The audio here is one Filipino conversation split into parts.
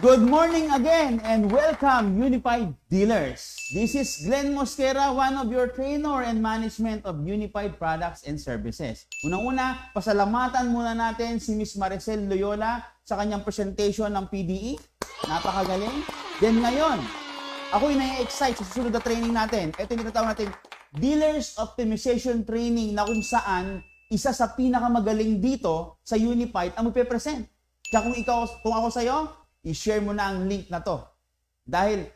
Good morning again and welcome Unified Dealers. This is Glenn Mosquera, one of your trainer and management of Unified Products and Services. Unang-una, pasalamatan muna natin si Ms. Maricel Loyola sa kanyang presentation ng PDE. Napakagaling. Then ngayon, ako'y na-excite sa susunod na training natin. Ito yung tinatawag natin Dealers Optimization Training na kung saan isa sa pinakamagaling dito sa Unified ang magpe-present. Kaya kung ako sa'yo, i-share mo na ang link na to. Dahil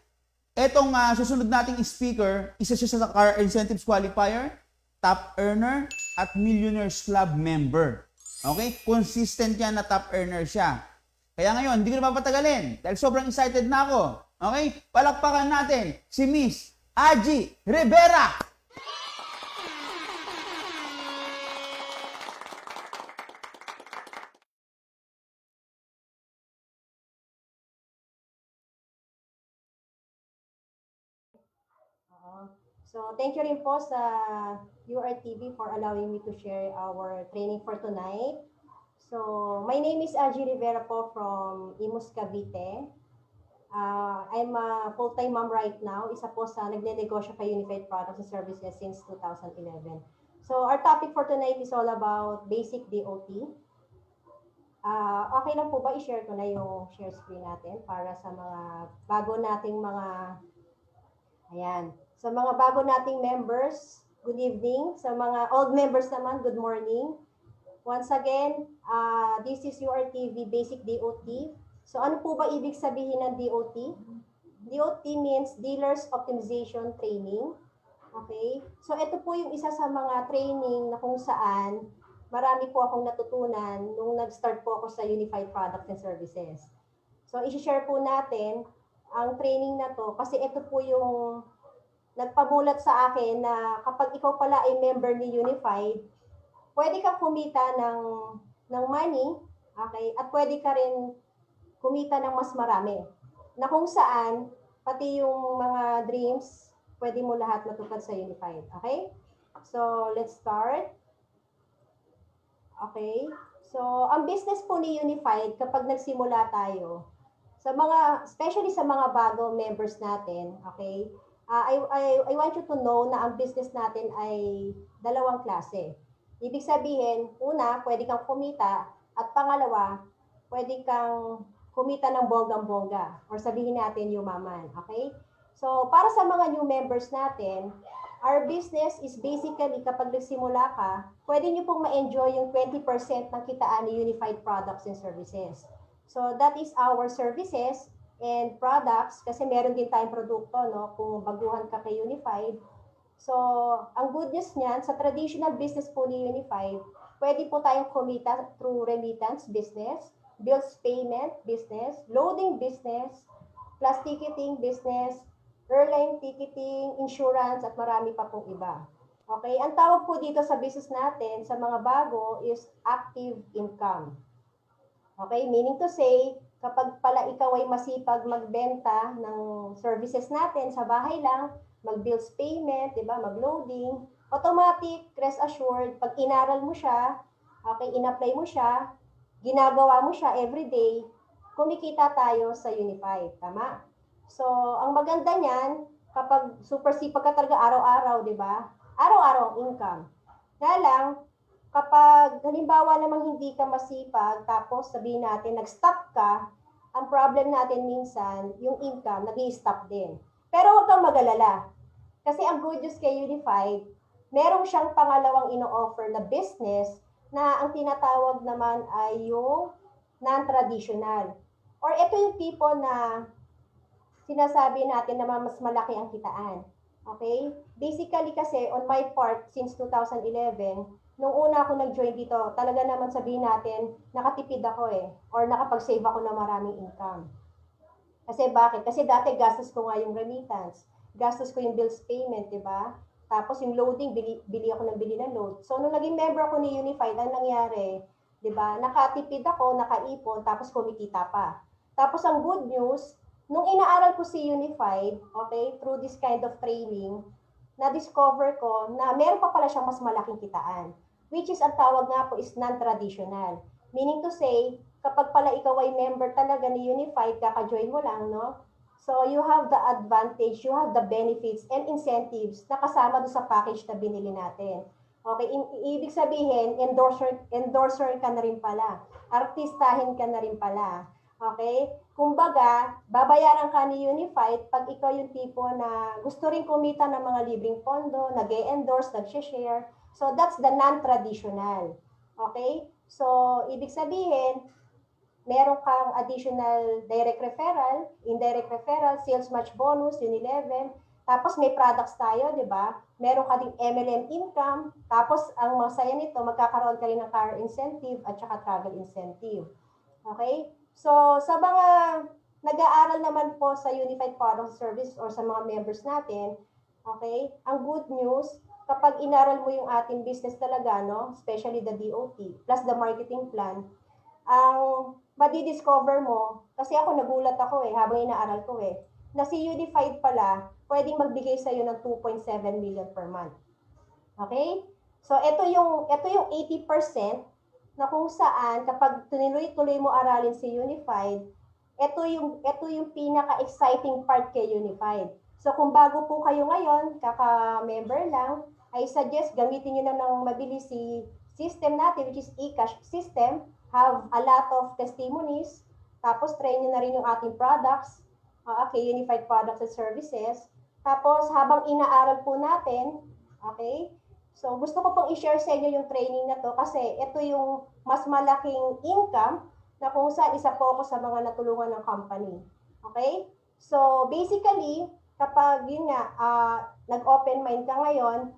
etong susunod nating speaker, isa siya sa Car Incentives Qualifier, top earner, at Millionaires Club member. Okay? Consistent yan na top earner siya. Kaya ngayon, hindi ko na papatagalin dahil sobrang excited na ako. Okay? Palakpakan natin si Miss Aji Rivera! So, thank you rin po sa URTV for allowing me to share our training for tonight. So, my name is Aji Rivera po from Imus, Cavite. I'm a full-time mom right now. Isa po sa nagnenegosyo kay Unified Products and Services since 2011. So, our topic for tonight is all about basic DOT. Okay lang po ba i-share ko na yung share screen natin para sa mga bago nating mga ayan. Sa mga bago nating members, good evening. Sa mga old members naman, good morning. Once again, this is URTV Basic DOT. So ano po ba ibig sabihin ng DOT? DOT means Dealers Optimization Training. Okay? So ito po yung isa sa mga training na kung saan marami po akong natutunan nung nag-start po ako sa Unified Products and Services. So i-share po natin ang training na to kasi ito po yung nagpamulat sa akin na kapag ikaw pala ay member ni Unified, pwede kang kumita ng money, okay? At pwede ka rin kumita ng mas marami. Na kung saan, pati yung mga dreams, pwede mo lahat matupad sa Unified, okay? So, let's start. Okay? So, ang business po ni Unified, kapag nagsimula tayo, sa mga, especially sa mga bago members natin, okay? I want you to know na ang business natin ay dalawang klase. Ibig sabihin, una, pwede kang kumita, at pangalawa, pwede kang kumita ng bonggang-bongga, or sabihin natin yumaman, okay? So, para sa mga new members natin, our business is basically, kapag nagsimula ka, pwede nyo pong ma-enjoy yung 20% ng kitaan ni Unified Products and Services. So, that is our services and products, kasi meron din tayong produkto, no? Kung baguhan ka kay Unified. So, ang good news niyan, sa traditional business po ni Unified, pwede po tayong kumita through remittance business, bills payment business, loading business, plus ticketing business, airline ticketing, insurance, at marami pa pong iba. Okay, ang tawag po dito sa business natin, sa mga bago, is active income. Okay, meaning to say, kapag pala ikaw ay masipag magbenta ng services natin sa bahay lang, mag-bills payment, di ba, mag-loading, automatic, rest assured, pag inaral mo siya, okay, in-apply mo siya, ginagawa mo siya everyday, kumikita tayo sa Unified, tama? So, ang maganda niyan, kapag super sipag ka talaga araw-araw, di ba? Araw-araw ang income. Nga lang, kapag halimbawa namang hindi ka masipag, tapos sabihin natin, nag-stop ka, ang problem natin minsan, yung income, nag-i-stop din. Pero huwag kang mag-alala. Kasi ang good news kay Unified, merong siyang pangalawang ino-offer na business na ang tinatawag naman ay yung non-traditional. Or ito yung tipo na sinasabi natin na mas malaki ang kitaan. Okay? Basically kasi, on my part, since 2011, nung una ako nag-join dito, talaga naman sabihin natin, nakatipid ako or nakapag-save ako ng maraming income. Kasi bakit? Kasi dati gastos ko nga yung remittance, gastos ko yung bills payment, di ba? Tapos yung loading, bili ako ng bili ng load. So nung naging member ako ni Unified, ang nangyari, di ba? Nakatipid ako, nakaipon, tapos kumikita pa. Tapos ang good news, nung inaaral ko si Unified, okay, through this kind of training, na-discover ko na meron pa pala siyang mas malaking kitaan. Which is, ang tawag nga po is non-traditional. Meaning to say, kapag pala ikaw ay member talaga ni Unified, kaka-join mo lang, no? So you have the advantage, you have the benefits and incentives na kasama doon sa package na binili natin. Okay, ibig sabihin, endorser ka na rin pala. Artistahin ka na rin pala. Okay? Kumbaga, babayaran ka ni Unified pag ikaw yung tipo na gusto rin kumita ng mga libreng pondo, nag-e-endorse, nag-share. So that's the non-traditional. Okay? So, ibig sabihin, meron kang additional direct referral, indirect referral, sales match bonus, yun 11. Tapos may products tayo, di ba? Meron ka ding MLM income. Tapos ang masaya nito, magkakaroon ka rin ng car incentive at saka travel incentive. Okay? So, sa mga nag-aaral naman po sa Unified Product Service or sa mga members natin, okay, ang good news, kapag inaral mo yung ating business talaga, no, especially the DOT, plus the marketing plan, ang madidiscover mo, kasi ako nagulat ako habang inaaral ko na si Unified pala, pwedeng magbigay sa iyo ng 2.7 million per month. Okay? So, ito yung 80% na kung saan, kapag tuloy-tuloy mo aralin si Unified, ito yung pinaka-exciting part kay Unified. So, kung bago po kayo ngayon, kaka-member lang, I suggest gamitin nyo na ng mabilis si system natin, which is eCash system, have a lot of testimonies, tapos try nyo na rin yung ating products, okay, Unified Products and Services. Tapos, habang inaaral po natin, okay, so gusto ko pong i-share sa inyo yung training na to kasi ito yung mas malaking income na kung saan isa po ako sa mga natulungan ng company. Okay? So, basically, kapag yun nga, nag-open mind ka ngayon,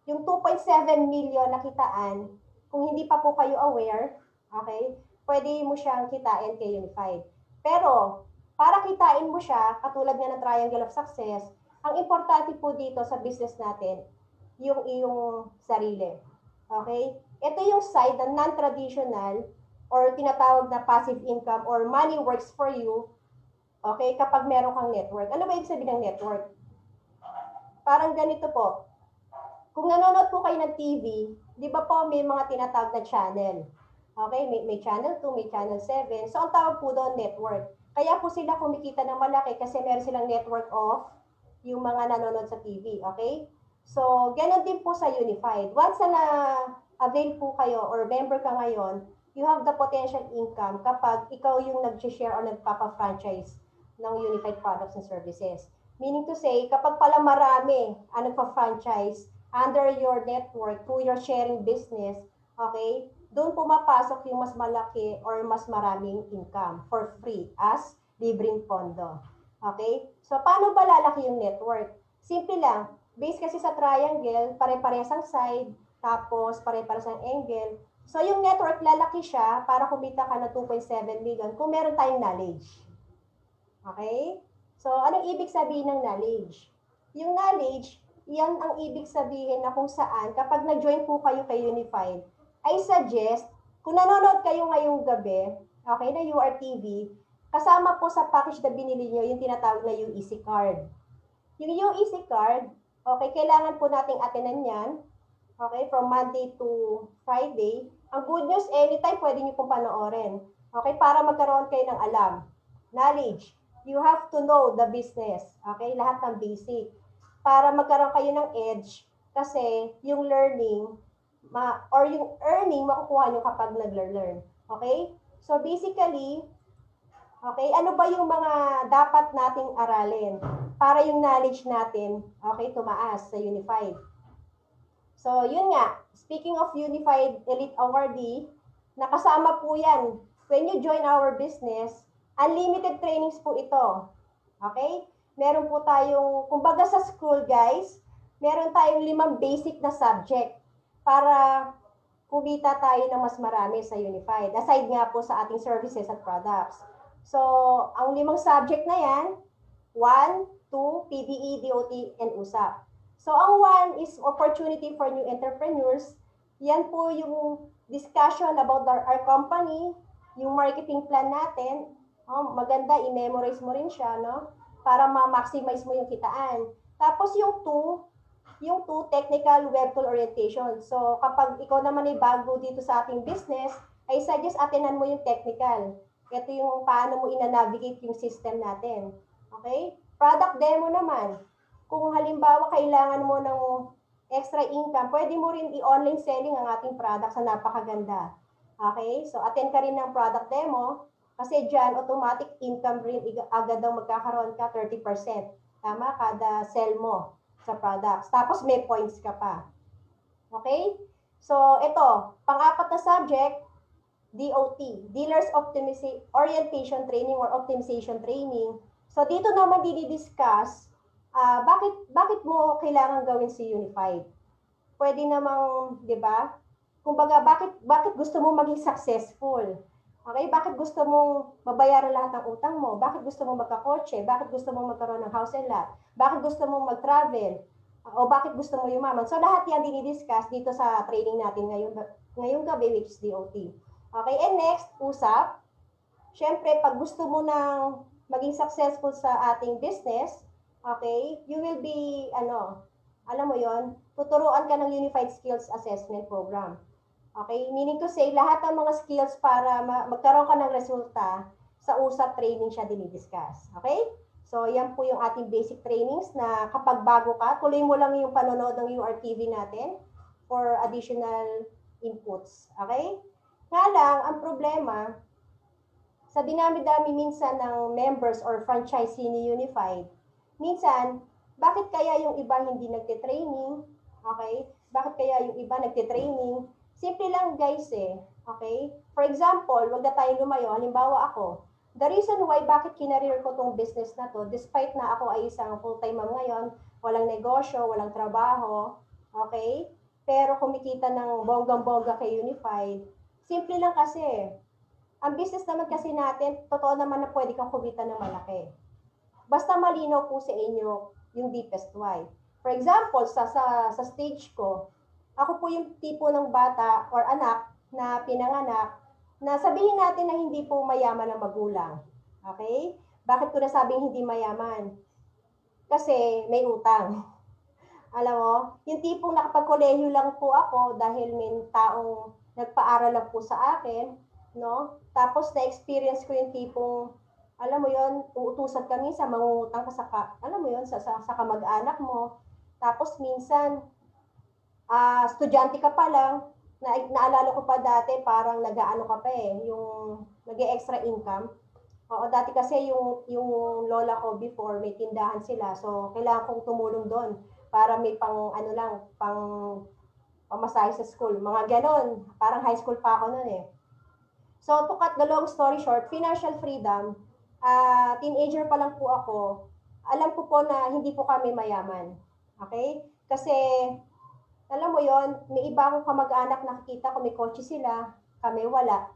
yung 2.7 million na kitaan, kung hindi pa po kayo aware, okay, pwede mo siyang kitain kay Unified. Pero, para kitain mo siya, katulad nga ng Triangle of Success, ang importante po dito sa business natin, yung iyong sarili. Okay? Ito yung side na non-traditional or tinatawag na passive income or money works for you, okay, kapag meron kang network. Ano ba ibig sabihin ng network? Parang ganito po. Kung nanonood po kayo ng TV, di ba po may mga tinatawag na channel? Okay, may channel 2, may channel 7. So, ang tawag po doon, network. Kaya po sila kumikita ng malaki kasi meron silang network of yung mga nanonood sa TV. Okay? So, ganun din po sa Unified. Once na avail po kayo or member ka ngayon, you have the potential income kapag ikaw yung nag-share or nagpapa-franchise ng Unified Products and Services. Meaning to say, kapag pala marami ang nagpa-franchise under your network, through your sharing business, okay, doon pumapasok yung mas malaki or mas maraming income for free as libreng pondo. Okay? So, paano ba lalaki yung network? Simple lang. Based kasi sa triangle, pare-parehas ang side, tapos pare-parehas ang angle. So, yung network, lalaki siya para kumita ka na 2.7 million kung meron tayong knowledge. Okay? So, anong ibig sabihin ng knowledge? Yung knowledge, yan ang ibig sabihin na kung saan, kapag nag-join po kayo kay Unified, I suggest, kung nanonood kayo ngayong gabi, okay, na URTV, kasama po sa package na binili nyo, yung tinatawag na UEC card. Yung UEC card, okay, kailangan po nating attenan yan, okay, from Monday to Friday. Ang good news, anytime pwede nyo pong panoorin. Okay, para magkaroon kayo ng alam. Knowledge. You have to know the business. Okay, lahat ng basic. Para magkaroon kayo ng edge, kasi yung learning, or yung earning, makukuha nyo kapag nag-learn. Okay? So basically, okay, ano ba yung mga dapat nating aralin para yung knowledge natin, okay, tumaas sa Unified? So, yun nga, speaking of Unified Elite Awardee, nakasama po yan. When you join our business, unlimited trainings po ito. Okay? Meron po tayong, kumbaga sa school guys, meron tayong 5 basic na subject para kumita tayo ng mas marami sa Unified. Aside nga po sa ating services at products. So, ang 5 subject na yan, 1, 2, PDE, DOT, and USAP. So, ang 1 is opportunity for new entrepreneurs. Yan po yung discussion about our company, yung marketing plan natin. Maganda, i-memorize mo rin siya, no? Para ma-maximize mo yung kitaan. Tapos yung 2, technical web tool orientation. So, kapag ikaw naman ay bago dito sa ating business, I suggest attenan mo yung technical. Ito yung paano mo ina-navigate yung system natin. Okay? Product demo naman. Kung halimbawa kailangan mo ng extra income, pwede mo rin i-online selling ang ating product sa napakaganda. Okay? So, attend ka rin ng product demo kasi dyan, automatic income rin agad ang magkakaroon ka, 30%. Tama? Kada sell mo sa products. Tapos may points ka pa. Okay? So, ito, pang-apat na subject, DOT, Dealers Orientation Training or Optimization Training. So, dito naman dinidiscuss, bakit mo kailangan gawin si Unified? Pwede namang, di ba? Kumbaga, bakit gusto mo maging successful? Okay? Bakit gusto mong mabayaran lahat ng utang mo? Bakit gusto mong magkakotse? Bakit gusto mong magkaroon ng house and lot? Bakit gusto mong mag-travel? O bakit gusto mo yumaman? So, lahat yan dinidiscuss dito sa training natin ngayong gabi, which is DOT. Okay, and next, usap. Siyempre, pag gusto mo nang maging successful sa ating business, okay, you will be, alam mo yon, tuturuan ka ng Unified Skills Assessment Program. Okay, meaning to say, lahat ng mga skills para magkaroon ka ng resulta, sa usap training siya dinidiscuss. Okay? So, yan po yung ating basic trainings na kapag bago ka, tuloy mo lang yung panonood ng URTV natin for additional inputs. Okay? Nga lang, ang problema, sa dinami-dami minsan ng members or franchisee ni Unified, minsan, bakit kaya yung iba hindi nagte-training? Okay? Bakit kaya yung iba nagte-training? Simple lang guys Okay? For example, wag na tayong lumayo. Halimbawa ako, the reason why bakit kinareer ko tong business na to, despite na ako ay isang full-time mom ngayon, walang negosyo, walang trabaho, okay? Pero kumikita ng bonggang-bongga kay Unified, simple lang kasi. Ang business naman kasi natin, totoo naman na pwede kang kumita ng malaki. Basta malinaw po sa inyo yung deepest why. For example, sa stage ko, ako po yung tipo ng bata or anak na pinanganak na sabihin natin na hindi po mayaman ang magulang. Okay? Bakit ko nasabing hindi mayaman? Kasi may utang. Alam mo, yung tipong nakapag-kolehiyo lang po ako dahil may taong nagpaaral lang po sa akin, no? Tapos na-experience ko yung tipong, alam mo yon, uutusan kami sa mangungutang ka alam mo yon, sa kamag-anak mo. Tapos minsan, estudyante ka pa lang, naalala ko pa dati, parang nag-aano ka pa yung nag-extra income. Oo, dati kasi yung lola ko before, may tindahan sila. So, kailangan kong tumulong doon para may pang pamasahe sa school. Mga ganon. Parang high school pa ako noon So, to cut the long story short, financial freedom, teenager pa lang po ako, alam ko po na hindi po kami mayaman. Okay? Kasi, alam mo yon, may iba akong kamag-anak nakikita ko may kotse sila, kami wala.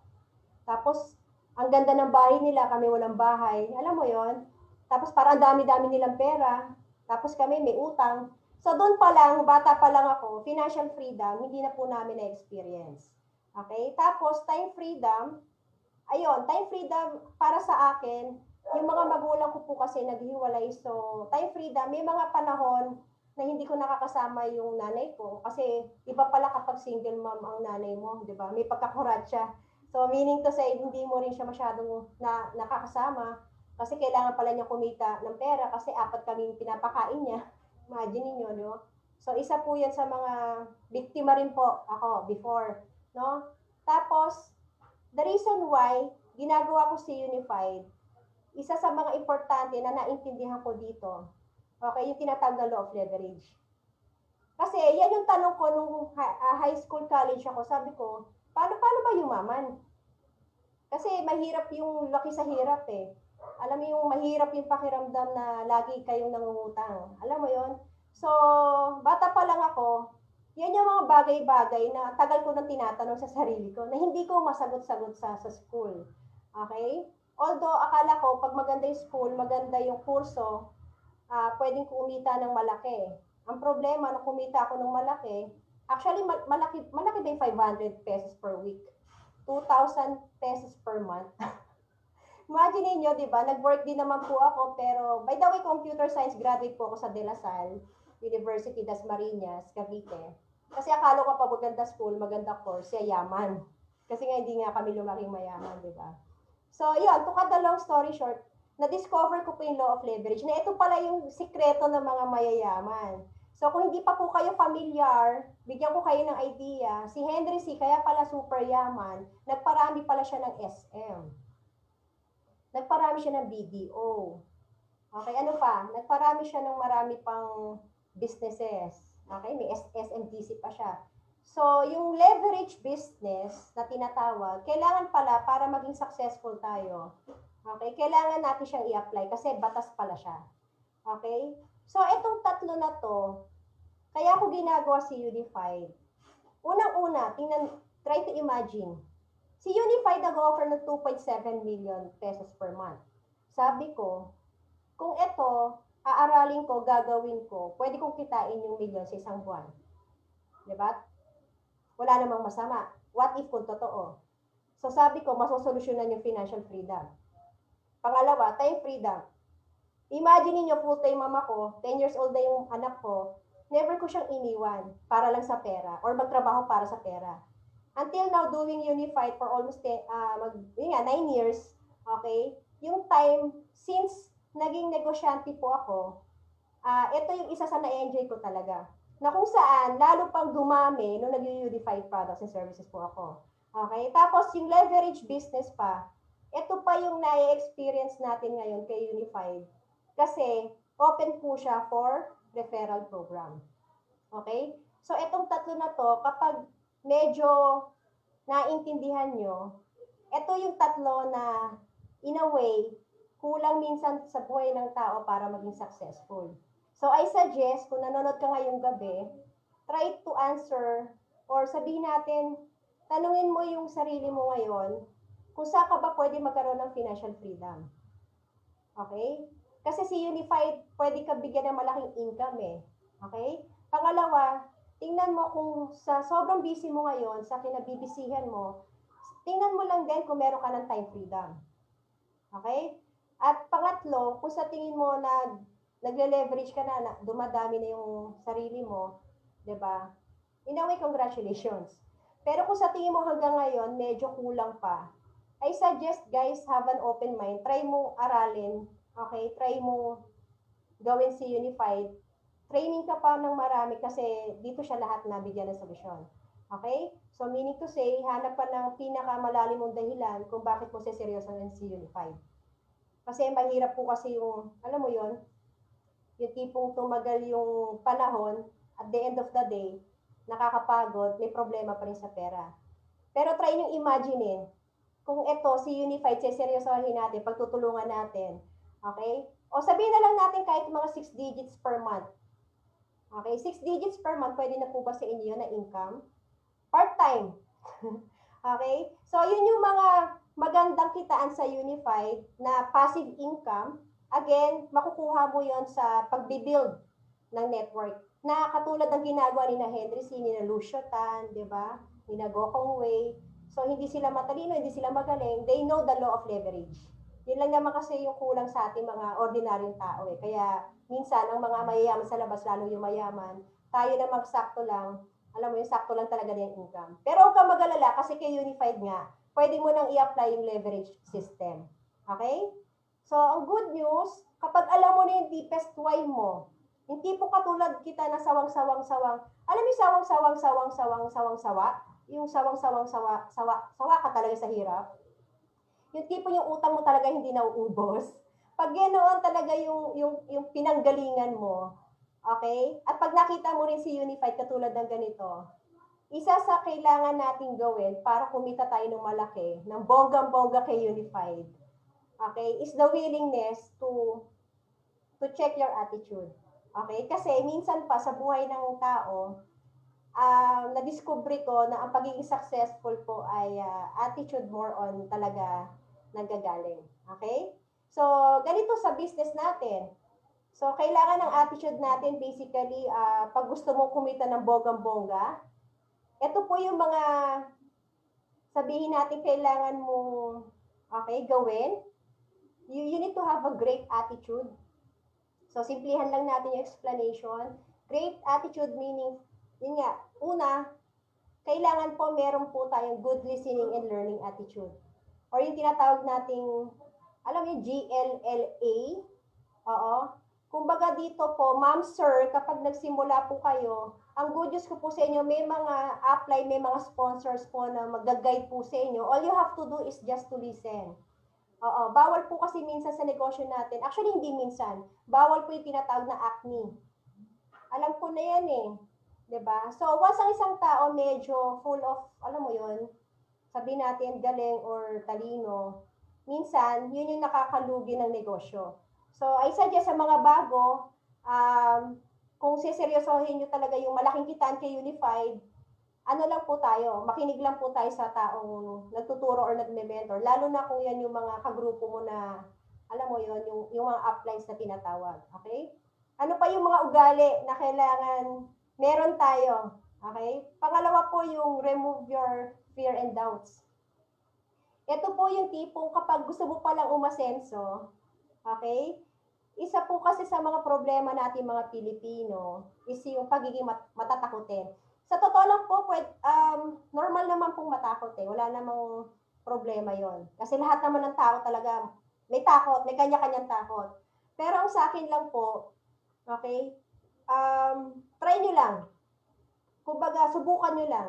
Tapos, ang ganda ng bahay nila, kami walang bahay. Alam mo yon? Tapos parang dami-dami nilang pera. Tapos kami may utang. So doon pa lang, bata pa lang ako, financial freedom, hindi na po namin na-experience. Okay? Tapos time freedom, ayun, time freedom para sa akin, yung mga magulang ko po kasi naghiwalay. So time freedom, may mga panahon na hindi ko nakakasama yung nanay ko. Kasi iba pala kapag single mom ang nanay mo, di ba? May pagkakurat siya. So, meaning to say, hindi mo rin siya masyadong nakakasama kasi kailangan pala niya kumita ng pera kasi 4 kaming pinapakain niya. Imagine niyo, no? So, isa po yan sa mga biktima rin po ako before, no? Tapos, the reason why ginagawa ko si Unified, isa sa mga importante na naintindihan ko dito, okay, yung tinatawag na law of leverage. Kasi yan yung tanong ko nung high school, college ako, sabi ko, paano ba yumaman? Kasi mahirap yung laki sa hirap Alam mo yung mahirap yung pakiramdam na lagi kayong nangungutang. Alam mo yon? So, bata pa lang ako, yan yung mga bagay-bagay na tagal ko nang tinatanong sa sarili ko na hindi ko masagot-sagot sa school. Okay? Although, akala ko, pag maganda yung school, maganda yung kurso, pwedeng kumita ng malaki. Ang problema, nung kumita ako ng malaki, actually, malaki ba yung 500 pesos per week? 2,000 pesos per month. Imagine niyo, di ba? Nag-work din naman po ako, pero by the way, computer science graduate po ako sa De La Salle University Das Marinas, Cavite. Kasi akala ko pa maganda school, maganda course, yaman. Kasi nga hindi nga kami lumaking mayaman, di ba? So, yun, to cut the long story short, na-discover ko po yung law of leverage na ito pala yung sikreto ng mga mayayaman. So, kung hindi pa po kayo familiar, bigyan ko kayo ng idea, si Henry C. kaya pala super yaman, nagparami pala siya ng SM. Nagparami siya ng BDO. Okay, ano pa? Nagparami siya ng marami pang businesses. Okay, may SMTC pa siya. So, yung leverage business na tinatawag, kailangan pala para maging successful tayo. Okay, kailangan natin siyang i-apply kasi batas pala siya. Okay? So, itong tatlo na to, kaya ko ginagawa si Unified. Unang-una, try to imagine. Si Unified nag-offer ng 2.7 million pesos per month. Sabi ko, kung ito, aaralin ko, gagawin ko, pwede kong kitain yung milyon sa isang buwan. Diba? Wala namang masama. What if kung totoo? So sabi ko, masosolusyonan yung financial freedom. Pangalawa, time freedom. Imagine niyo full-time mama ko, 10 years old na yung anak ko, never ko siyang iniwan para lang sa pera or magtrabaho para sa pera. Until now, doing Unified for almost 9 years, okay, yung time, since naging negosyante po ako, ito yung isa sa na-enjoy ko talaga. Na kung saan, lalo pang dumami nung nag-Unified products and services po ako. Okay? Tapos, yung leverage business pa, ito pa yung na-experience natin ngayon kay Unified. Kasi, open po siya for referral program. Okay? So, itong tatlo na to, kapag medyo naintindihan nyo, ito yung tatlo na, in a way, kulang minsan sa buhay ng tao para maging successful. So, I suggest, kung nanonood ka ngayong gabi, try to answer, or sabihin natin, tanungin mo yung sarili mo ngayon, kung saan ka ba pwede magkaroon ng financial freedom. Okay? Kasi si Unified, pwede ka bigyan ng malaking income eh. Okay? Pangalawa, tingnan mo kung sa sobrang busy mo ngayon, sa kinabibisihan mo, tingnan mo lang din kung meron ka ng time freedom. Okay? At pangatlo, kung sa tingin mo na nagle-leverage ka na, dumadami na yung sarili mo, 'di ba? In a way, congratulations. Pero kung sa tingin mo hanggang ngayon, medyo kulang pa, I suggest guys, have an open mind. Try mo aralin, okay? Try mo gawin si Unified. Training ka pa ng marami kasi dito siya lahat nabigyan ng solusyon. Okay? So meaning to say, hanap pa ng pinakamalalim mong dahilan kung bakit mo seryosohin si Unified. Kasi mahirap po kasi yung, alam mo yon, yung tipong tumagal yung panahon, at the end of the day, nakakapagod, may problema pa rin sa pera. Pero try nyo imaginein, kung ito, si Unified, seryosohin natin, pagtutulungan natin. Okay? O sabihin na lang natin kahit mga 6 digits per month. Okay? 6 digits per month, pwede na po ba sa inyo na income? Part-time. Okay? So, yun yung mga magandang kitaan sa Unified na passive income. Again, makukuha mo yon sa pagbibuild ng network. Na katulad ng ginagawa ni na Henry C., ni na Lucio Tan, di ba? Ni na Gokong Wei. So, hindi sila matalino, hindi sila magaling. They know the law of leverage. Yun lang naman kasi yung kulang sa ating mga ordinaryong tao eh. Kaya, minsan, ang mga mayayaman sa labas, lalo yung mayaman, tayo na magsakto lang, alam mo yung sakto lang talaga na yung income. Pero huwag kang mag-alala kasi kay Unified nga, pwede mo nang i-apply yung leverage system. Okay? So, ang good news, kapag alam mo na yung deepest why mo, yung tipo katulad kita na sawang-sawang-sawang, alam mo sawang-sawang-sawang-sawang-sawa? Yung sawang-sawang-sawa ka talaga sa hirap? Yung tipo yung utang mo talaga hindi nauubos? Pag ganoon talaga yung pinanggalingan mo, okay? At pag nakita mo rin si Unified katulad ng ganito, isa sa kailangan nating gawin para kumita tayo ng malaki, ng bonggang-bongga kay Unified, okay, is the willingness to check your attitude. Okay? Kasi minsan pa sa buhay ng tao, na-discover ko na ang pagiging successful po ay attitude more on talaga nagagaling. Okay? So, ganito sa business natin. So, kailangan ng attitude natin basically, pag gusto mong kumita ng bonggang-bongga, ito po yung mga sabihin natin kailangan mong gawin. You need to have a great attitude. So, simplihan lang natin yung explanation. Great attitude meaning, yun nga, una, kailangan po meron po tayong good listening and learning attitude. Or yung tinatawag nating, alam niyo, GLLA. Oo. Kumbaga dito po, ma'am, sir, kapag nagsimula po kayo, ang good news ko po sa inyo, may mga apply, may mga sponsors po na mag-guide po sa inyo. All you have to do is just to listen. Oo. Bawal po kasi minsan sa negosyo natin. Actually, hindi minsan. Bawal po yung tinatawag na acne. Alam ko na yan eh. 'Di ba? So, once ang isang tao medyo full of, alam mo yon, sabihin natin galing or talino, minsan, yun yung nakakalugi ng negosyo. So, I suggest sa mga bago, kung seseryosohin nyo talaga yung malaking kitaan kay Unified, ano lang po tayo, makinig lang po tayo sa taong nagtuturo or nagme-mentor, lalo na kung yan yung mga kagrupo mo na, alam mo yon, yung mga uplines na tinatawag. Okay? Ano pa yung mga ugali na kailangan meron tayo? Okay? Pangalawa po yung remove your fear and doubts. Ito po yung tipong kapag gusto mo palang umasenso, okay? Isa po kasi sa mga problema natin mga Pilipino is yung pagiging matatakotin. Sa totoo lang po, normal naman pong matakot eh. Wala namang problema yon. Kasi lahat naman ng tao talaga may takot, may kanya-kanyang takot. Pero ang sa akin lang po, okay, try nyo lang. Kumbaga, subukan nyo lang.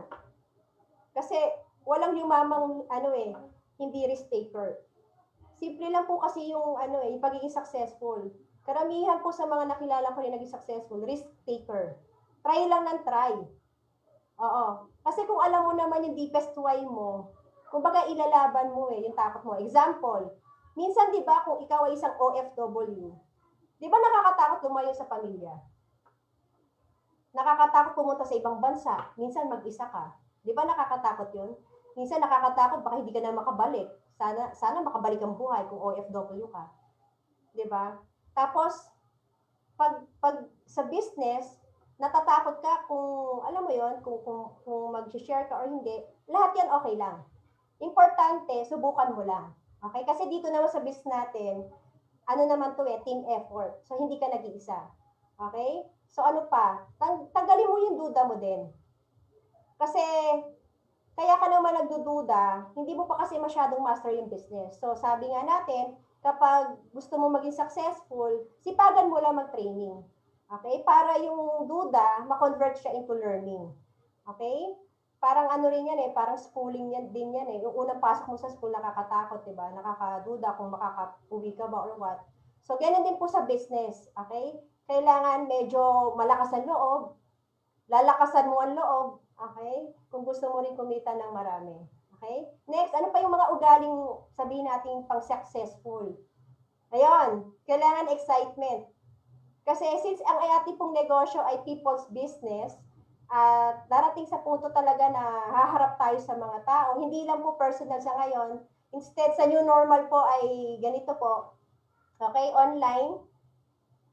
Kasi walang yumamang hindi risk taker. Simple lang po kasi yung yung pagiging successful. Karamihan po sa mga nakilala ko na naging successful, risk taker. Try lang ng try. Oo. Kasi kung alam mo naman yung deepest why mo, kumbaga ilalaban mo yung takot mo. Example, minsan 'di ba kung ikaw ay isang OFW, 'di ba nakakatakot lumayo sa pamilya? Nakakatakot pumunta sa ibang bansa, minsan mag-isa ka. 'Di ba nakakatakot 'yun? Minsan nakakatakot baka hindi ka na makabalik. Sana makabalik ang buhay kung OFW ka. 'Di ba? Tapos pag sa business, natatakot ka kung alam mo 'yon, kung mag-share ka or hindi, lahat 'yan okay lang. Importante, subukan mo lang. Okay? Kasi dito naman sa business natin, ano naman to team effort. So hindi ka nag-iisa. Okay? So ano pa? Tanggalin mo yung duda mo din. Kasi kaya ka naman nagdududa, hindi mo pa kasi masyadong master yung business. So sabi nga natin, kapag gusto mo maging successful, sipagan mo lang mag-training. Okay? Para yung duda, ma-convert siya into learning. Okay? Parang ano rin yan parang schooling yan din yan Yung unang pasok mo sa school, nakakatakot, diba? Nakakaduda kung makaka-uwi ka ba or what. So, ganun din po sa business. Okay? Kailangan medyo malakas ang loob, lalakasan mo ang loob, okay? Kung gusto mo rin kumita ng marami. Okay? Next, ano pa yung mga ugaling sabihin natin pang-successful? Ayun, kailangan excitement. Kasi since ang ating pong negosyo ay people's business, at darating sa punto talaga na haharap tayo sa mga tao, hindi lang po personal sa ngayon, instead sa new normal po ay ganito po, okay, online.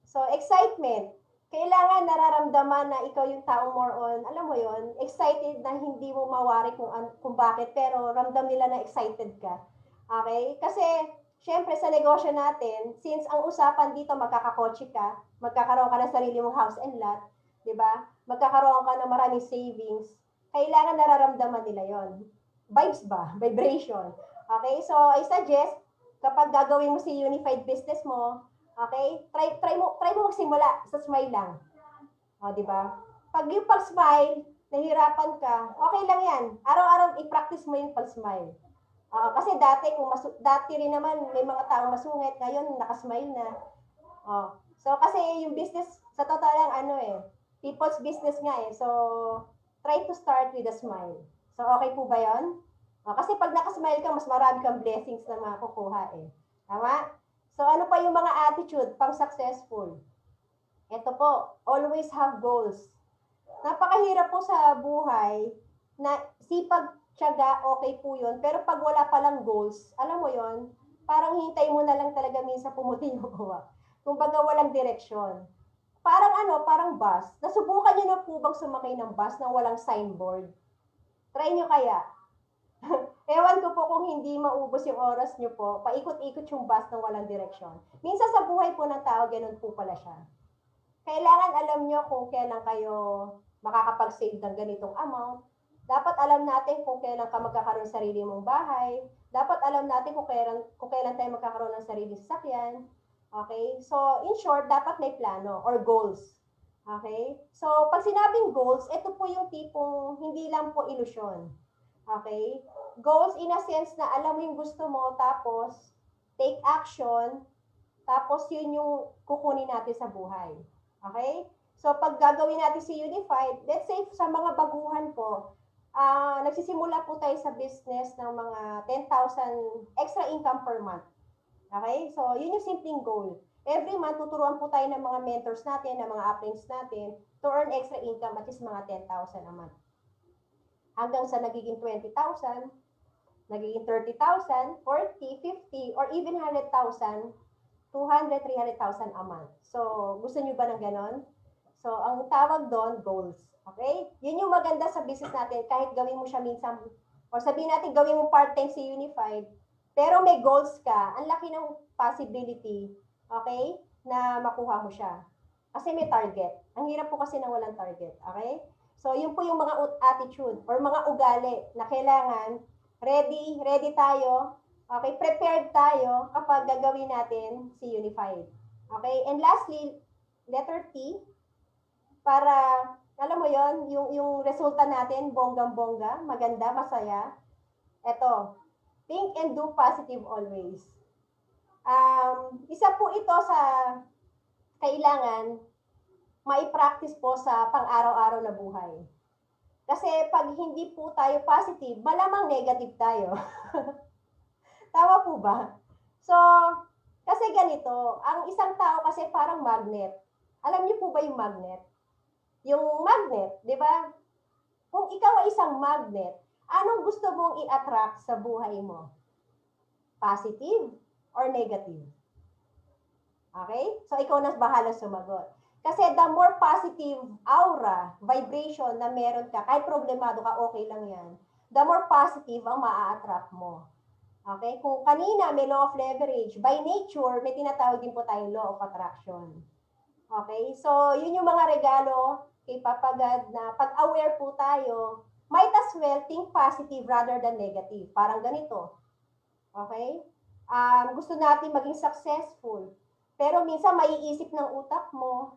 So, excitement. Kailangan nararamdaman na ikaw yung tao more on, alam mo yon, excited na hindi mo mawari kung bakit, pero ramdam nila na excited ka. Okay? Kasi, syempre sa negosyo natin, since ang usapan dito magkakakotse ka, magkakaroon ka ng sarili mong house and lot, di ba? Magkakaroon ka ng maraming savings, kailangan nararamdaman nila yon. Vibes ba? Vibration. Okay? So, I suggest, kapag gagawin mo si unified business mo, okay? Try mo magsimula sa smile lang. O, di ba? Pag yung pag-smile, nahirapan ka, okay lang yan. Araw-araw i-practice mo yung pag-smile. Kasi dati rin naman may mga taong masungit, ngayon nakasmile na. So kasi yung business sa totoo lang people's business nga So try to start with a smile. So okay po ba 'yon? Kasi pag nakasmile ka, mas marami kang blessings na makukuha Tama? So ano pa yung mga attitude pang successful? Ito po, always have goals. Napakahirap po sa buhay na sipag, tiyaga, okay po yun. Pero pag wala palang goals, alam mo yon, parang hintay mo na lang talaga minsan pumuti yung uwa. Kumbaga walang direksyon. Parang bus. Nasubukan nyo na po bang sumakay ng bus na walang signboard? Try nyo kaya. Ewan ko po kung hindi maubos yung oras nyo po, paikot-ikot yung bus na walang direksyon. Minsan sa buhay po ng tao, ganun po pala siya. Kailangan alam nyo kung kailan kayo makakapag-save ng ganitong amount. Dapat alam natin kung kailan ka magkakaroon ng sarili mong bahay. Dapat alam natin kung kailan tayo magkakaroon ng sariling sasakyan. Okay? So, in short, dapat may plano or goals. Okay? So, pag sinabing goals, ito po yung tipong hindi lang po ilusyon. Okay? Goals in a sense na alam mo yung gusto mo, tapos take action, tapos yun yung kukunin natin sa buhay. Okay? So, pag gagawin natin si Unified, let's say sa mga baguhan po, nagsisimula po tayo sa business ng mga 10,000 extra income per month. Okay? So, yun yung simpleng goal. Every month, tuturuan po tayo ng mga mentors natin, ng mga uplines natin to earn extra income at least mga 10,000 a month. Hanggang sa nagiging 20,000, nagiging 30,000, 40, 50, or even 100,000, 200, 300,000 a month. So, gusto nyo ba ng ganon? So, ang tawag doon, goals. Okay? Yun yung maganda sa business natin, kahit gawin mo siya minsan, or sabihin natin gawin mo part-time si Unified, pero may goals ka, ang laki ng possibility, okay, na makuha mo siya. Kasi may target. Ang hirap po kasi na walang target. Okay? So, yun po yung mga attitude or mga ugali na kailangan ready tayo, okay, prepared tayo kapag gagawin natin si Unified. Okay? And lastly, letter T, para, alam mo yon yung resulta natin, bonggang-bongga, maganda, masaya. Ito, think and do positive always. Isa po ito sa kailangan mai-practice po sa pang-araw-araw na buhay. Kasi pag hindi po tayo positive, malamang negative tayo. Tama po ba? So, kasi ganito, ang isang tao kasi parang magnet. Alam niyo po ba yung magnet? Yung magnet, di ba? Kung ikaw ay isang magnet, anong gusto mong i-attract sa buhay mo? Positive or negative? Okay? So, ikaw na bahala sumagot. Kasi the more positive aura, vibration na meron ka, kahit problemado ka, okay lang yan. The more positive ang maa-attract mo. Okay? Kung kanina may law of leverage, by nature, may tinatawag din po tayong law of attraction. Okay? So, yun yung mga regalo kay Papa God na pag-aware po tayo, might as well think positive rather than negative. Parang ganito. Okay? Gusto natin maging successful. Pero minsan maiisip ng utak mo,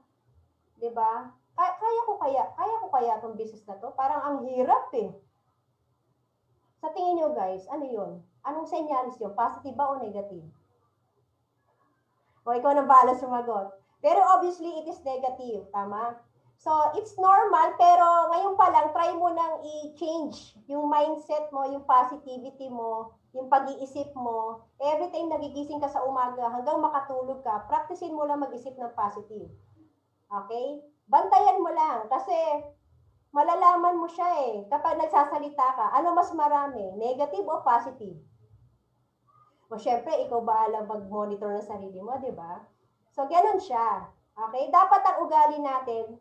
'di ba? Kaya ko kaya tong business na to? Parang ang hirap eh. Sa tingin niyo guys, ano 'yun? Anong senyales 'yun? Positive ba o negative? O ikaw na bahala sumagot. Pero obviously it is negative, tama? So it's normal, pero ngayon pa lang try mo nang i-change yung mindset mo, yung positivity mo, yung pag-iisip mo. Every time nagigising ka sa umaga hanggang makatulog ka, practicein mo lang mag-isip ng positive. Okay? Bantayan mo lang kasi malalaman mo siya eh. Kapag nagsasalita ka, ano mas marami? Negative o positive? O syempre, ikaw bahala mag-monitor ng sarili mo, di ba? So, ganun siya. Okay? Dapat ang ugali natin,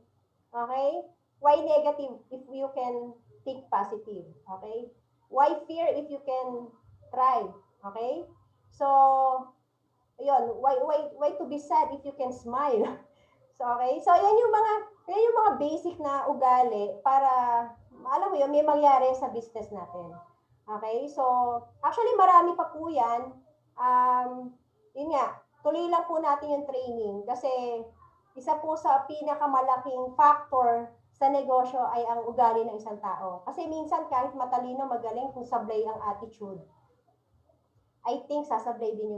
okay? Why negative if you can think positive? Okay? Why fear if you can try? Okay? So, ayun, why to be sad if you can smile? So, okay? So, yan yung mga basic na ugali para, alam mo yun, may mangyari sa business natin. Okay? So, actually, marami pa po yan. Yun nga, tuloy lang po natin yung training kasi isa po sa pinakamalaking factor sa negosyo ay ang ugali ng isang tao. Kasi minsan kahit matalino, magaling, kung sablay ang attitude, I think sasablay din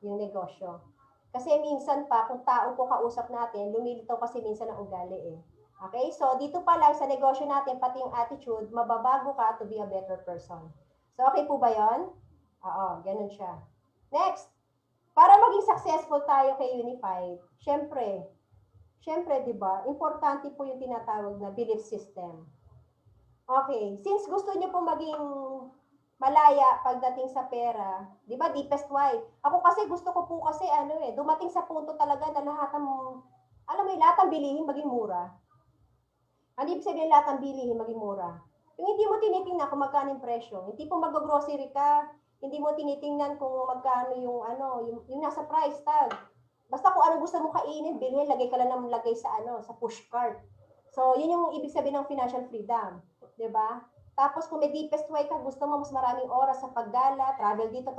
yung negosyo. Kasi minsan pa, kung tao po kausap natin, lumilitaw kasi minsan ang ugali eh. Okay? So, dito pa lang sa negosyo natin, pati yung attitude, mababago ka to be a better person. So, okay po ba yon? Oo, ganun siya. Next, para maging successful tayo kay Unified, syempre, di ba, importante po yung tinatawag na belief system. Okay, since gusto niyo po maging malaya pagdating sa pera, di ba, deepest why? Ako kasi gusto ko po kasi dumating sa punto talaga na lahat ng bilihin maging mura. Hindi ibig sabihin lahat ng bilihin maging mura. Yung hindi mo tinitingnan kung magkano yung presyo, hindi po mag-grocery ka, hindi mo tinitingnan kung magkano yung nasa price tag. Basta kung ano gusto mo kainin, bilhin, lagay ka lang ng lagay sa push cart. So, yun yung ibig sabihin ng financial freedom. 'di ba? Tapos kung may deepest way ka, gusto mo mas maraming oras sa paggala, travel dito,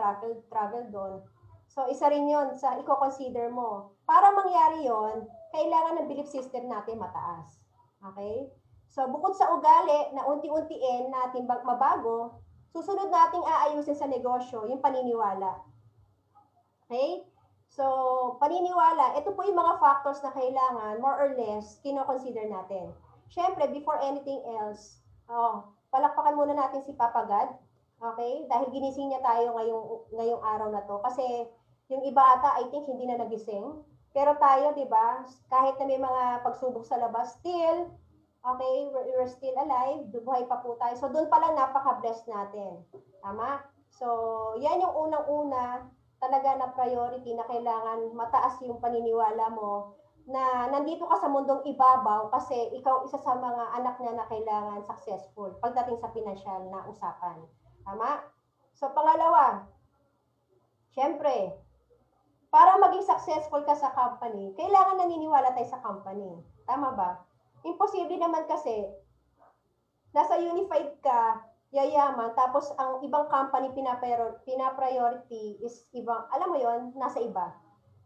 travel doon. So isa rin 'yon sa i-consider mo. Para mangyari 'yon, kailangan ng belief system natin mataas. Okay? So bukod sa ugali na unti-untiin natin mabago, susunod nating aayusin sa negosyo yung paniniwala. Okay? So, paniniwala, ito po yung mga factors na kailangan, more or less, kino-consider natin. Siyempre, before anything else, palakpakan muna natin si Papa God, okay? Dahil ginising niya tayo ngayong araw na to. Kasi yung iba ata, I think, hindi na nagising. Pero tayo, di ba, kahit na may mga pagsubok sa labas, still, okay, we're still alive, buhay pa po tayo. So, doon pa lang napaka-blessed natin. Tama? So, yan yung unang-una talaga na priority na kailangan mataas yung paniniwala mo na nandito ka sa mundong ibabaw kasi ikaw isa sa mga anak niya na kailangan successful pagdating sa financial na usapan. Tama? So, pangalawa, syempre, para maging successful ka sa company, kailangan naniniwala tayo sa company. Tama ba? Imposible naman kasi nasa unified ka, yayaman, tapos ang ibang company pina-priority is ibang, alam mo yon, nasa iba.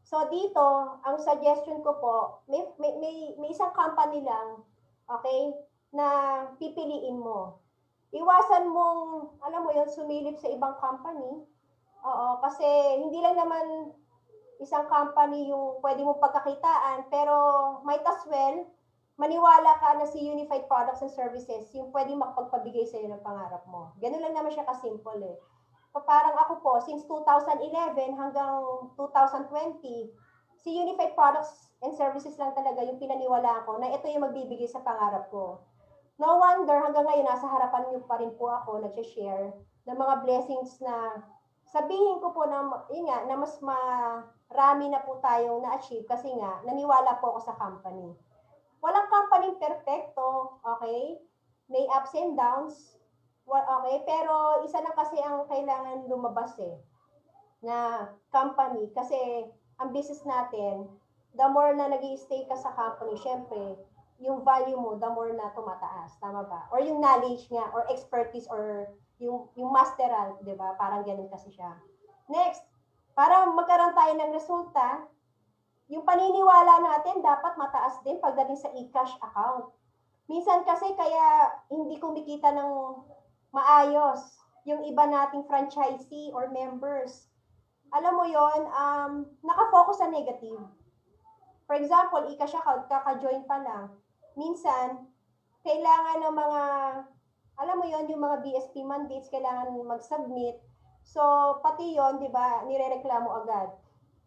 So dito, ang suggestion ko po, may isang company lang, okay, na pipiliin mo. Iwasan mong, alam mo yon, sumilip sa ibang company. Oo, kasi hindi lang naman isang company yung pwede mong pagkakitaan, pero might as well, maniwala ka na si Unified Products and Services yung pwedeng makapagpabigay sa'yo ng pangarap mo. Ganun lang naman siya kasimple eh. Parang ako po, since 2011 hanggang 2020, si Unified Products and Services lang talaga yung pinaniwalaan ko na ito yung magbibigay sa pangarap ko. No wonder hanggang ngayon nasa harapan niyo pa rin po ako nag-share ng mga blessings na sabihin ko po na, yun nga, na mas marami na po tayong na-achieve kasi nga naniwala po ako sa company. Walang company perfecto, okay? May ups and downs, okay? Pero isa lang kasi ang kailangan lumabas eh, na company. Kasi ang business natin, the more na nag-i-stay ka sa company, syempre, yung value mo, the more na tumataas. Tama ba? Or yung knowledge nga, or expertise, or yung masteral, di ba? Parang ganun kasi siya. Next, para magkaroon tayo ng resulta, yung paniniwala natin dapat mataas din pagdating sa e-cash account. Minsan kasi kaya hindi kumikita ng maayos yung iba nating franchisee or members. Alam mo yon, nakafocus sa negative. For example, e-cash account, kaka-join pa lang. Minsan, kailangan ng mga, alam mo yon, yung mga BSP mandates, kailangan mag-submit. So, pati yon, di ba, nirereklamo agad.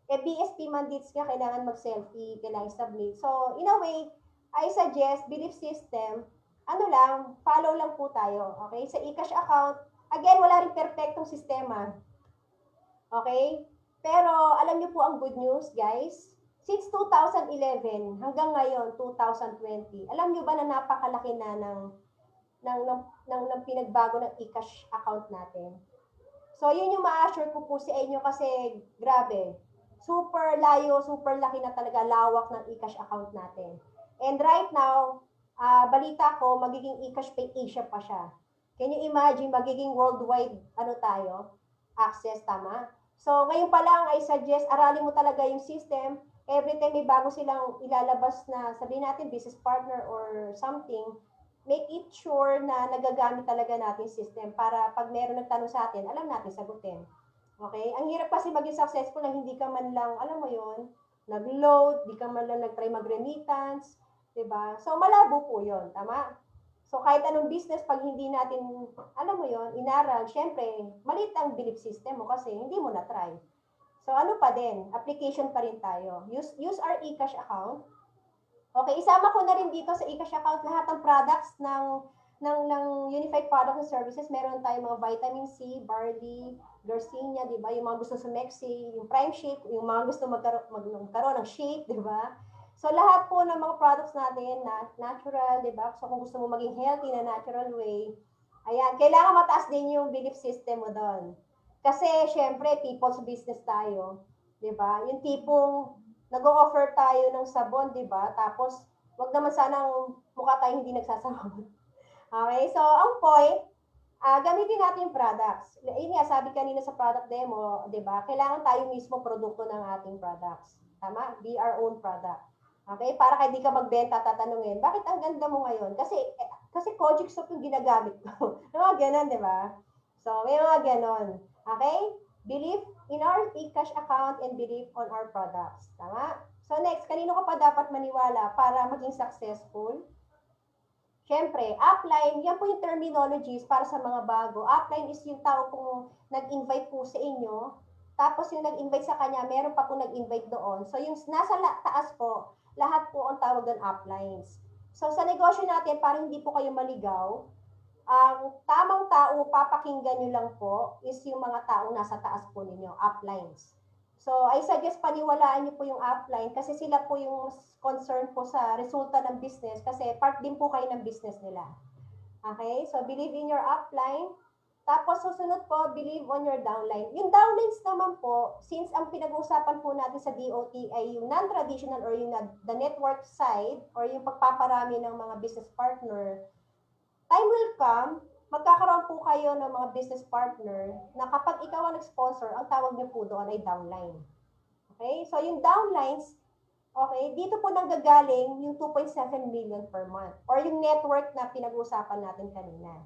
BSP mandates nga, kailangan mag-selfie, kailangan submit. So, in a way, I suggest, belief system, ano lang, follow lang po tayo. Okay? Sa e-cash account, again, wala rin perfectong sistema. Okay? Pero, alam niyo po ang good news, guys. Since 2011 hanggang ngayon, 2020, alam niyo ba na napakalaki na ng pinagbago ng e-cash account natin? So, yun yung ma-assure ko po sa inyo kasi, grabe, super layo, super laki na talaga lawak ng e-cash account natin. And right now, balita ko, magiging e-cash pay Asia pa siya. Can you imagine, magiging worldwide, access, tama? So, ngayon pa lang, I suggest, aralin mo talaga yung system. Every time may bago silang ilalabas na, sabihin natin, business partner or something, make it sure na nagagamit talaga natin system para pag meron nagtanong sa atin, alam natin sagutin. Okay? Ang hirap kasi maging successful na hindi ka man lang, alam mo yon, nag-load, di ka man lang nag-try mag-remittance, diba? So, malabo po yon, tama? So, kahit anong business, pag hindi natin, alam mo yon, inaral, syempre, maliit ang belief system mo kasi hindi mo na-try. So, ano pa din, application pa rin tayo. Use our e-cash account. Okay, isama ko na rin dito sa e-cash account lahat ng products ng Unified Products and Services. Meron tayong mga vitamin C, barley, Garcinia, di ba? Yung mga gusto sumexy, yung prime shake, yung mga gusto magkaroon ng shake, di ba? So lahat po ng mga products natin na natural, di ba? So kung gusto mo maging healthy na natural way, ayan, kailangan mataas din yung belief system mo doon. Kasi syempre, people's business tayo, di ba? Yung tipong nag-o-offer tayo ng sabon, di ba? Tapos, wag naman sanang mukha tayo hindi nagsasabon. Okay, so ang point, gamitin natin yung products. Yun nga, sabi kanina sa product demo, di ba? Kailangan tayo mismo produkto ng ating products. Tama? Be our own product. Okay? Para hindi ka magbenta, tatanungin, bakit ang ganda mo ngayon? Kasi Kojic soap yung ginagamit ko. Mga ganon, di ba? So, may mga ganon. Okay? Believe in our e-cash account and believe on our products. Tama? So next, kanino ka pa dapat maniwala para maging successful? Siyempre, upline, yan po yung terminologies para sa mga bago. Upline is yung tao kung nag-invite po sa inyo, tapos yung nag-invite sa kanya, meron pa po nag-invite doon. So yung nasa taas po, lahat po ang tawag doon uplines. So sa negosyo natin, para hindi po kayo maligaw, ang tamang tao, papakinggan nyo lang po, is yung mga tao nasa taas po ninyo, uplines. So, I suggest paniwalaan niyo po yung upline kasi sila po yung concern po sa resulta ng business kasi part din po kayo ng business nila. Okay? So, believe in your upline. Tapos, susunod po, believe on your downline. Yung downlines naman po, since ang pinag-uusapan po natin sa DOT ay yung non-traditional or yung the network side or yung pagpaparami ng mga business partner, time will come, magkakaroon po kayo ng mga business partner na kapag ikaw ang nag-sponsor, ang tawag niyo po doon ay downline. Okay? So, yung downlines, okay, dito po nanggagaling yung 2.7 million per month or yung network na pinag-uusapan natin kanina.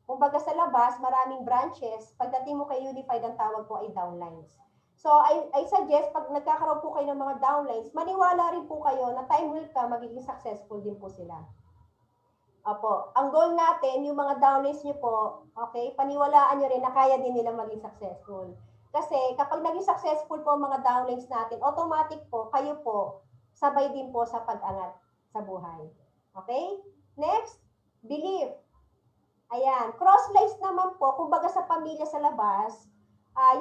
Kumbaga sa labas, maraming branches. Pagdating mo kay Unified, ang tawag po ay downlines. So, I suggest, pag nagkakaroon po kayo ng mga downlines, maniwala rin po kayo na time will come, magiging successful din po sila. Opo. Ang goal natin, yung mga downlines nyo po, okay, paniwalaan nyo rin na kaya din nila maging successful. Kasi kapag naging successful po ang mga downlines natin, automatic po, kayo po, sabay din po sa pag-angat sa buhay. Okay? Next, believe. Ayan. Cross-lines naman po, kumbaga sa pamilya sa labas,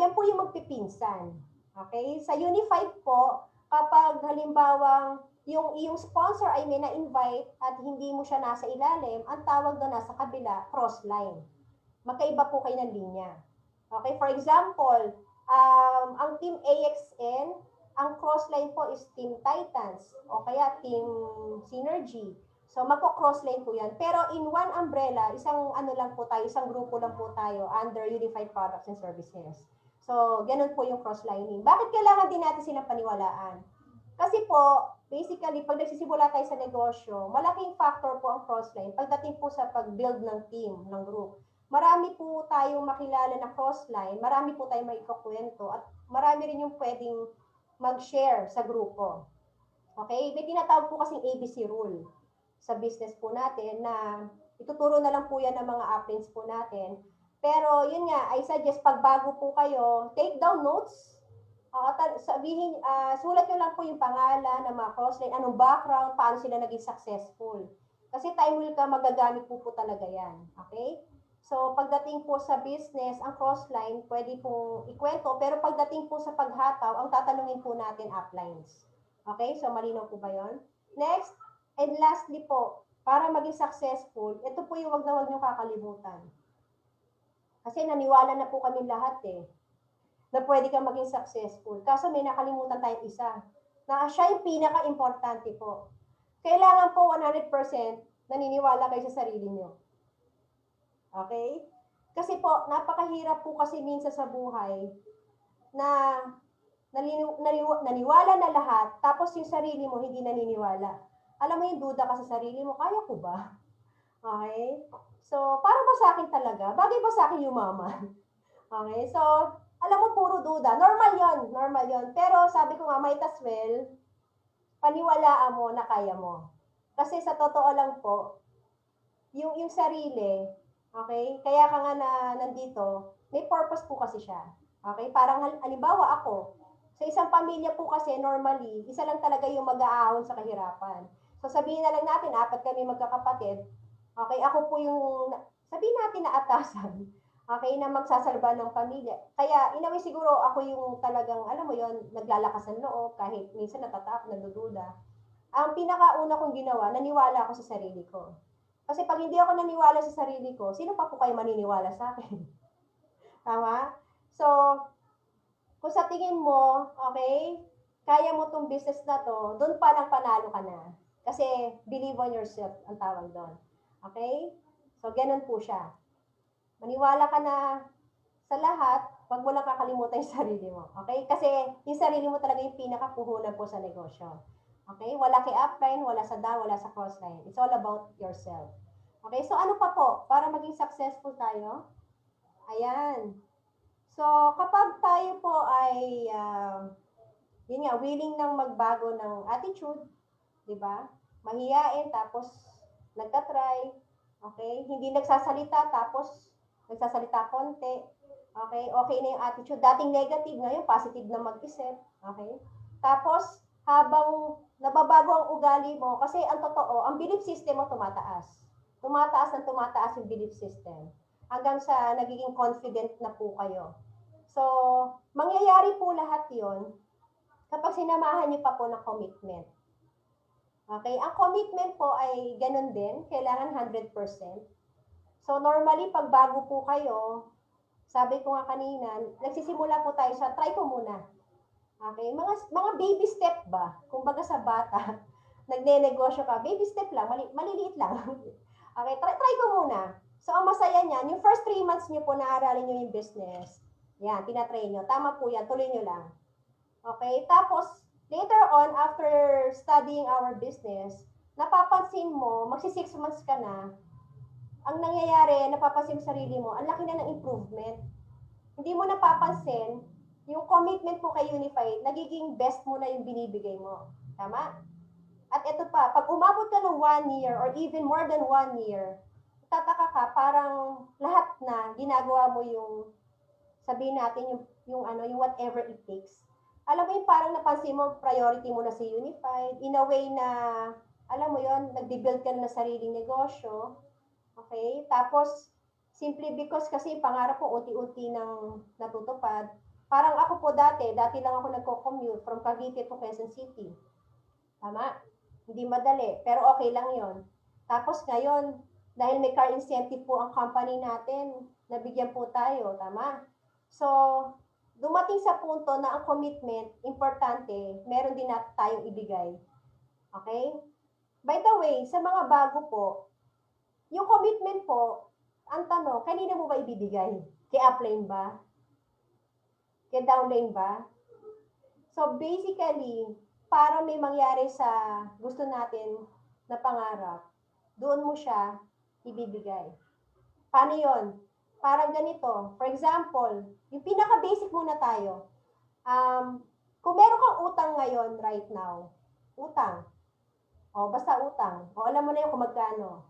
yan po yung magpipinsan. Okay? Sa Unified po, kapag halimbawang yung sponsor ay may na-invite at hindi mo siya nasa ilalim, ang tawag doon nasa kabila, cross-line. Magkaiba po kayo ng linya. Okay, for example, ang Team AXN, ang cross-line po is Team Titans o kaya Team Synergy. So, magpo-cross-line po yan. Pero in one umbrella, isang ano lang po tayo, isang grupo lang po tayo under Unified Products and Services. So, ganun po yung cross-lining. Bakit kailangan din natin silang paniwalaan? Kasi po, basically, pag nagsisimula tayo sa negosyo, malaking factor po ang crossline pagdating po sa pag-build ng team, ng group. Marami po tayong makilala na crossline, marami po tayong maikukwento, at marami rin yung pwedeng mag-share sa grupo. Okay? May tinatawag po kasing ABC rule sa business po natin na ituturo na lang po yan ng mga uplines po natin. Pero yun nga, I suggest pag bago po kayo, take down notes. Sabihin, sulat nyo lang po yung pangalan ng mga crossline, anong background, paano sila naging successful. Kasi time will come, magagamit po talaga yan. Okay? So, pagdating po sa business, ang crossline, pwede pong ikwento, pero pagdating po sa paghataw, ang tatanungin po natin uplines. Okay? So, malinaw po ba yon? Next, and lastly po, para maging successful, ito po yung wag na wag nyo kakalimutan. Kasi naniwala na po kami lahat na pwede kang maging successful. Kaso may nakalimutan tayong isa, na siya yung pinaka-importante po. Kailangan po 100% naniniwala kayo sa sarili nyo. Okay? Kasi po, napakahirap po kasi minsan sa buhay na naniwala na lahat, tapos yung sarili mo hindi naniniwala. Alam mo yung duda ka sa sarili mo, kaya ko ba? Okay? So, para ba sa akin talaga? Bagay ba sa akin yumaman? Okay? So, alam mo, puro duda. Normal yon. Pero sabi ko nga, might as well, paniwalaan mo na kaya mo. Kasi sa totoo lang po, yung sarili, okay, kaya ka nga na nandito, may purpose po kasi siya. Okay? Parang halimbawa ako, sa isang pamilya po kasi normally, isa lang talaga yung mag-aahon sa kahirapan. So sabihin na lang natin, 4 kami magkakapatid, okay, ako po yung, sabihin natin na atasan, okay, na magsasalba ng pamilya. Kaya, in a way, siguro ako yung talagang, alam mo yon, naglalakas ng loob, kahit minsan natatakot, nagdududa. Ang pinakauna kong ginawa, naniwala ako sa sarili ko. Kasi pag hindi ako naniwala sa sarili ko, sino pa po kayo maniniwala sa akin? Tama? So, kung sa tingin mo, okay, kaya mo tong business na to, doon pa lang panalo ka na. Kasi believe on yourself ang tawag doon. Okay? So, ganun po siya. Maniwala ka na sa lahat, wag mo lang kakalimutan yung sarili mo. Okay? Kasi yung sarili mo talaga yung pinakapuhunan po sa negosyo. Okay? Wala kay upline, wala sa down, wala sa crossline. It's all about yourself. Okay? So, ano pa po? Para maging successful tayo? Ayan. So, kapag tayo po ay, yun nga, willing nang magbago ng attitude, di ba? Mahiyain, tapos nagtatry, okay? Hindi nagsasalita, tapos nagsasalita konti, okay? Okay na yung attitude. Dating negative, ngayon positive na mag-isip, okay? Tapos, habang nababago ang ugali mo, kasi ang totoo, ang belief system mo tumataas. Tumataas ng tumataas yung belief system. Hanggang sa nagiging confident na po kayo. So, mangyayari po lahat yon kapag sinamahan niyo pa po ng commitment. Okay? Ang commitment po ay ganun din, kailangan 100%. So normally, pag bago po kayo, sabi ko nga kanina, nagsisimula po tayo sa try ko muna. Okay? Mga baby step ba? Kumbaga sa bata, nagne-negosyo ka, baby step lang, maliliit lang. Okay? Try ko muna. So ang masaya niyan, yung first 3 months niyo po naaralin niyo yung business. Yan, tinatry niyo. Tama po yan, tuloy niyo lang. Okay? Tapos, later on, after studying our business, napapansin mo, magsi 6 months ka na, ang nangyayari, napapansin mo sarili mo, ang laki na ng improvement. Hindi mo napapansin, yung commitment mo kay Unified, nagiging best mo na yung binibigay mo. Tama? At ito pa, pag umabot ka ng 1 year or even more than 1 year, tataka ka, parang lahat na ginagawa mo yung, sabihin natin, yung whatever it takes. Alam mo yung parang napansin mo, priority mo na si Unified, in a way na, alam mo yon, nagde-build ka na ng sariling negosyo, okay? Tapos, simply because kasi pangarap ko unti-unti nang natutupad. Parang ako po dati lang ako nagko-commute from Cavite to Quezon City. Tama? Hindi madali, pero okay lang yon. Tapos ngayon, dahil may car incentive po ang company natin, nabigyan po tayo, tama? So, dumating sa punto na ang commitment, importante, meron din natin tayong ibigay. Okay? By the way, sa mga bago po, yung commitment po, ang tanong, kanina mo ba ibibigay? Kay upline ba? Kay downline ba? So basically, para may mangyari sa gusto natin na pangarap, doon mo siya ibibigay. Paano yon? Parang ganito. For example, yung pinaka-basic muna tayo. Kung meron kang utang ngayon right now, utang. O, basta utang. O, alam mo na yung kung magkano.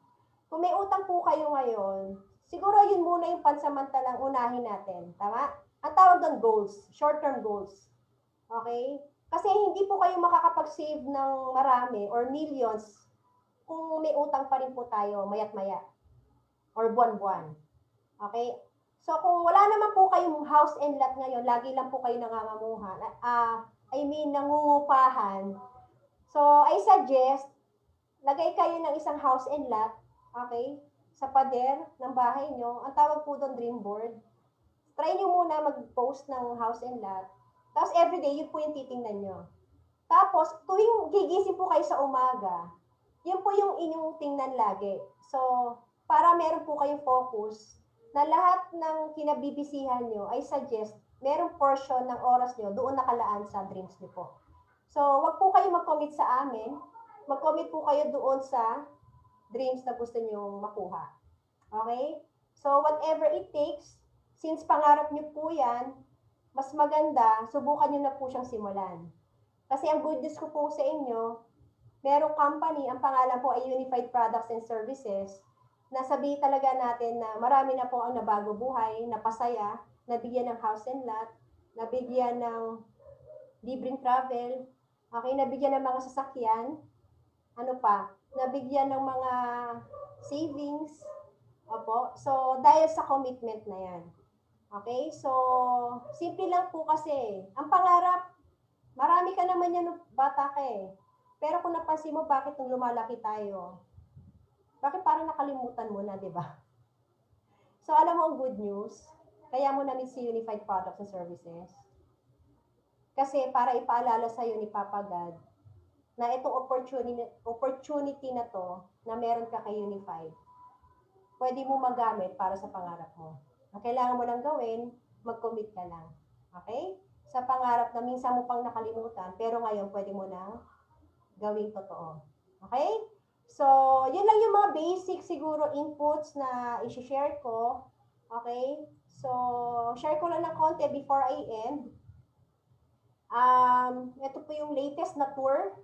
Kung may utang po kayo ngayon, siguro yun muna yung pansamantalang unahin natin. Tama? Ang tawag doon goals. Short-term goals. Okay? Kasi hindi po kayo makakapag-save ng marami or millions kung may utang pa rin po tayo mayat-maya or buwan-buwan. Okay? So kung wala naman po kayong house and lot ngayon, lagi lang po kayo nangangamuhan, nangungupahan. So I suggest, lagay kayo ng isang house and lot, okay, sa pader ng bahay nyo. Ang tawag po doon dream board. Try nyo muna mag-post ng house and lot. Tapos everyday, yun po yung titingnan nyo. Tapos, tuwing gigising po kayo sa umaga, yun po yung inyong tingnan lagi. So, para meron po kayong focus na lahat ng kinabibisihan nyo, I suggest, merong portion ng oras nyo doon nakalaan sa dreams nyo po. So, wag po kayo mag-commit sa amin. Mag-commit po kayo doon sa dreams na gusto nyo makuha. Okay? So, whatever it takes, since pangarap nyo po yan, mas maganda, subukan nyo na po siyang simulan. Kasi ang good news ko po sa inyo, merong company, ang pangalan po ay Unified Products and Services, na sabihin talaga natin na marami na po ang nabago buhay, napasaya, nabigyan ng house and lot, nabigyan ng libreng travel, okay, nabigyan ng mga sasakyan, ano pa, nabigyan ng mga savings, opo. So, dahil sa commitment na yan. Okay? So, simple lang po kasi. Ang pangarap, marami ka naman yan nung bata ka eh. Pero kung napansin mo, bakit nung lumalaki tayo, bakit parang nakalimutan mo na, di ba? So, alam mo ang good news, kaya mo na-meet si Unified Products and Services. Kasi para ipaalala sa'yo ni Papa God, na itong opportunity na to, na meron ka kay Unified, pwede mo magamit para sa pangarap mo. Ang kailangan mo lang gawin, mag-commit ka lang. Okay? Sa pangarap na minsan mo pang nakalimutan, pero ngayon pwede mo nang gawing totoo. Okay? So, yun lang yung mga basic siguro inputs na i-share ko. Okay? So, share ko lang ng konti before I end. Ito po yung latest na tour.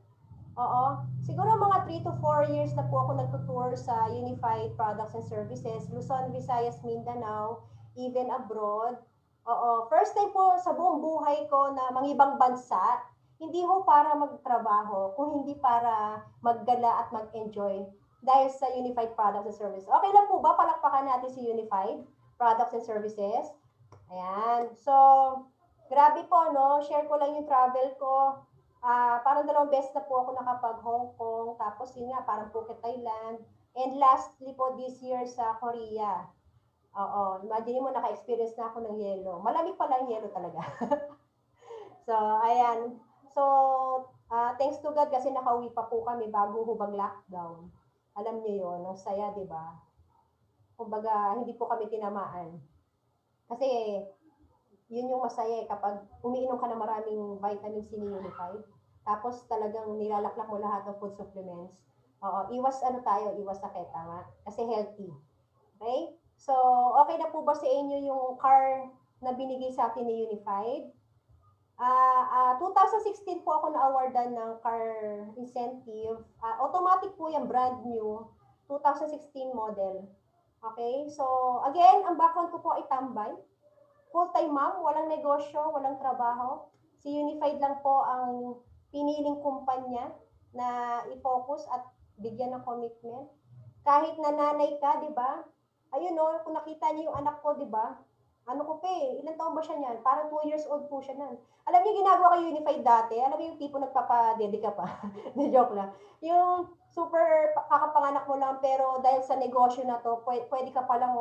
Oo. Siguro mga 3 to 4 years na po ako nagtutour sa Unified Products and Services, Luzon, Visayas, Mindanao, even abroad. Oo. First time po sa buong buhay ko na mangibang bansa, hindi ho para magtrabaho, kung hindi para maggala at mag-enjoy dahil sa Unified Products and Services. Okay lang po ba? Palakpakan natin si Unified Products and Services. Ayan. So, grabe po, no? Share ko lang yung travel ko. Parang 2 beses na po ako nakapag Hong Kong. Tapos yun nga, parang Phuket, Thailand. And lastly po this year sa Korea. Oo, imagine mo naka-experience na ako ng yelo. Malamig pala yung yelo talaga. So, ayan. So, thanks to God kasi nakauwi pa po kami bago hubang lockdown. Alam niyo yun, ang saya, di ba? Kumbaga, hindi po kami tinamaan. Kasi, yun yung masaya kapag umiinom ka ng maraming vitamin C ni Unified. Tapos talagang nilalaklak mo lahat ng food supplements. Oo, iwas iwas sakit, tama? Kasi healthy. Okay? So, okay na po ba sa inyo yung car na binigay sa atin ni Unified? 2016 po ako na-awardan ng car incentive. Automatic po yung brand new, 2016 model. Okay? So, again, ang background ko po ay tambay. Full-time mom, walang negosyo, walang trabaho. Si Unified lang po ang piniling kumpanya na i-focus at bigyan ng commitment. Kahit na nanay ka, di ba? Ayun no, kung nakita niyo yung anak ko, di ba? Ano ko pa ilang taon ba siya niyan? Parang 2 years old po siya nan. Alam niyo ginagawa ko Unified dati, alam mo yung tipo nagpapa-dedicate pa. Na joke lang. Yung super kakapanganak mo lang pero dahil sa negosyo na to, pwede ka pa lang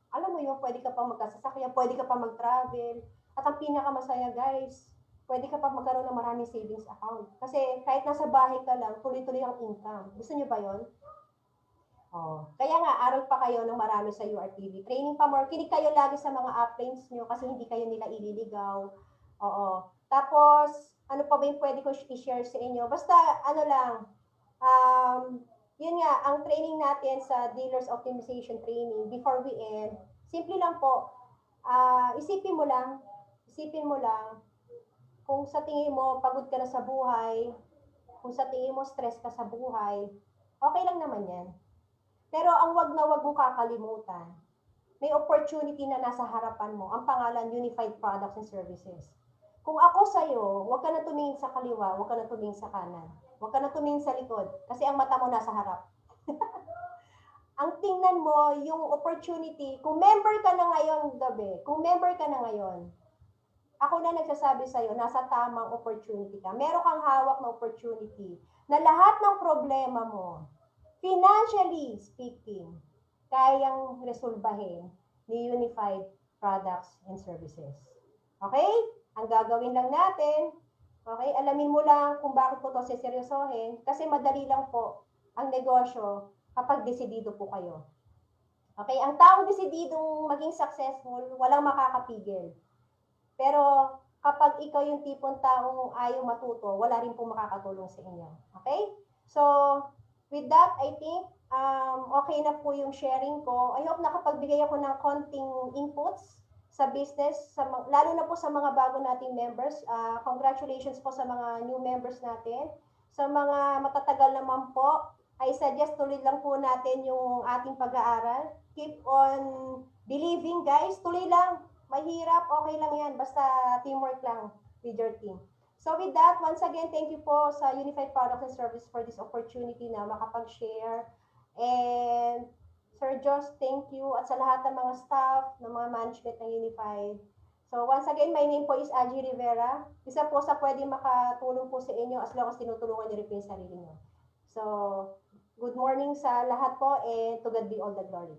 alam mo yun, pwede ka pang magkasasakyan, pwede ka pang mag-travel. At ang pinakamasaya guys, pwede ka pang magkaroon ng maraming savings account. Kasi kahit nasa bahay ka lang, tuloy-tuloy ang income. Gusto niyo ba yon? Oh. Kaya nga, aral pa kayo ng marami sa URTV. Training pa more. Kinig kayo lagi sa mga uplanes nyo kasi hindi kayo nila ililigaw. Oo. Tapos, ano pa ba yung pwede ko i-share sa inyo? Basta, ano lang, yun nga, ang training natin sa Dealers Optimization Training, before we end, simple lang po, isipin mo lang, kung sa tingin mo pagod ka na sa buhay, kung sa tingin mo stress ka sa buhay, okay lang naman yan. Pero ang wag na wag mo kakalimutan, may opportunity na nasa harapan mo, ang pangalan Unified Products and Services. Kung ako sa'yo, huwag ka na tumingin sa kaliwa, huwag ka na tumingin sa kanan. Huwag ka na tumingin sa likod, kasi ang mata mo nasa harap. Ang tingnan mo, yung opportunity, kung member ka na ngayon gabi, kung member ka na ngayon, ako na nagsasabi sa'yo, nasa tamang opportunity ka. Meron kang hawak na opportunity na lahat ng problema mo, financially speaking, kayang resolbahin ni Unified Products and Services. Okay? Ang gagawin lang natin, okay, alamin mo lang kung bakit po ito seseryosohin kasi madali lang po ang negosyo kapag desidido po kayo. Okay? Ang taong desididong maging successful, walang makakapigil. Pero kapag ikaw yung tipong taong ayaw matuto, wala rin po makakatulong sa inyo. Okay? So, with that, I think okay na po yung sharing ko. I hope nakapagbigay ako ng konting inputs sa business, lalo na po sa mga bago nating members. Congratulations po sa mga new members natin. Sa mga matatagal naman po, I suggest tuloy lang po natin yung ating pag-aaral. Keep on believing, guys. Tuloy lang. Mahirap, okay lang yan. Basta teamwork lang with your team. So with that, once again, thank you po sa Unified Products and Service for this opportunity na makapag-share. And Sir Josh, thank you. At sa lahat ng mga staff, ng mga management ng Unified. So once again, my name po is Angie Rivera. Isa po sa pwede makatulong po sa inyo as long as tinutulungan niyo rin po yung sarili niyo. So, good morning sa lahat po and to God be all the glory.